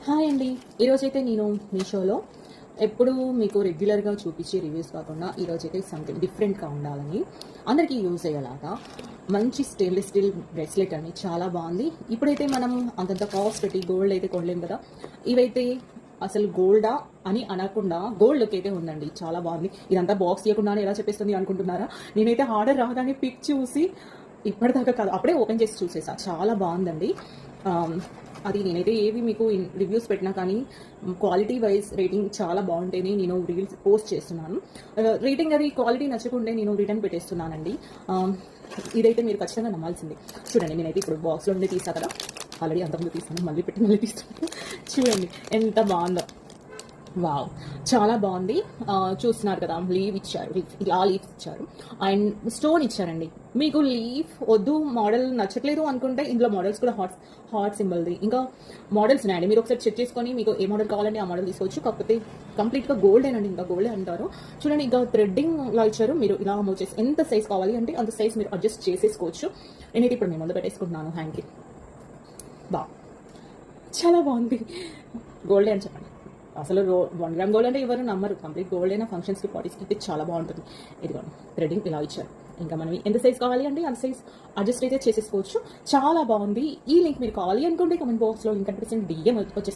Hi అండి. ఈరోజైతే నేను మీషోలో ఎప్పుడు మీకు రెగ్యులర్గా చూపించే రివ్యూస్ కాకుండా ఈరోజైతే సంథింగ్ డిఫరెంట్గా ఉండాలని అందరికీ యూజ్ అయ్యేలాగా మంచి స్టెయిన్లెస్ స్టీల్ బ్రేస్లెట్ అని చాలా బాగుంది. ఇప్పుడైతే మనం అంతంత కాస్ట్ పెట్టి గోల్డ్ అయితే కొనలేం కదా. ఇవైతే అసలు గోల్డా అని అనకుండా గోల్డ్ లుక్ అయితే ఉందండి, చాలా బాగుంది. ఇదంతా బాక్స్ తీయకుండానే ఎలా చెప్పేస్తుంది అనుకుంటున్నారా? నేనైతే ఆర్డర్ రాగానే పిక్ చూసి ఇప్పటిదాకా కాదు, అప్పుడే ఓపెన్ చేసి చూసేసా. చాలా బాగుందండి. అది నేనైతే ఏవి మీకు రివ్యూస్ పెట్టినా కానీ క్వాలిటీ వైజ్ రేటింగ్ చాలా బాగుంటేనే నేను రీల్స్ పోస్ట్ చేస్తున్నాను. రేటింగ్ అది క్వాలిటీ నచ్చకుంటే నేను రిటర్న్ పెట్టేస్తున్నానండి. ఇదైతే మీరు ఖచ్చితంగా నమ్మాల్సిందే. చూడండి, నేనైతే ఇప్పుడు బాక్స్లో ఉండి తీసా కదా, ఆల్రెడీ అంతకుముందు తీస్తాను, మళ్ళీ పెట్టి మళ్ళీ తీస్తాను. చూడండి ఎంత బాగుందో. వావ్, చాలా బాగుంది. చూస్తున్నారు కదా, లీవ్ ఇచ్చారు, ఇలా లీవ్స్ ఇచ్చారు అండ్ స్టోన్ ఇచ్చారండి. మీకు లీఫ్ వద్దు, మోడల్ నచ్చట్లేదు అనుకుంటే ఇందులో మోడల్స్ కూడా హార్ట్ సింబల్ది ఇంకా మోడల్స్ ఉన్నాయండి. మీరు ఒకసారి చెక్ చేసుకొని మీకు ఏ మోడల్ కావాలంటే ఆ మోడల్ తీసుకోవచ్చు. కాకపోతే కంప్లీట్గా గోల్డేనండి, ఇంకా గోల్డే అంటారు. చూడండి, ఇంకా థ్రెడ్డింగ్ లా ఇచ్చారు. మీరు ఇలా మూవ్ చేసి ఎంత సైజ్ కావాలి అంటే అంత సైజ్ మీరు అడ్జస్ట్ చేసేసుకోవచ్చు. నేనైతే ఇప్పుడు మీ ముందు పెట్టేసుకుంటున్నాను హ్యాండ్కి. చాలా బాగుంది. గోల్డే అని చెప్పండి. అసలు 1 గ్రామ్ గోల్డ్ అంటే ఎవరు నమ్మరు. కంప్లీట్ గోల్డ్ అయినా ఫంక్షన్స్కి పార్టీస్కి అయితే చాలా బాగుంటుంది. ఇదిగోండి, థ్రెడ్డింగ్ ఇలా ఇచ్చారు. ఇంకా మనం ఎంత సైజ్ కావాలి అంటే అంత సైజ్ అడ్జస్ట్ అయితే చేసేసుకోవచ్చు. చాలా బాగుంది. ఈ లింక్ మీరు కావాలి అనుకుంటే కమెంట్ బాక్స్లో లింక్ కనిపిస్తుంది, DM వచ్చేసి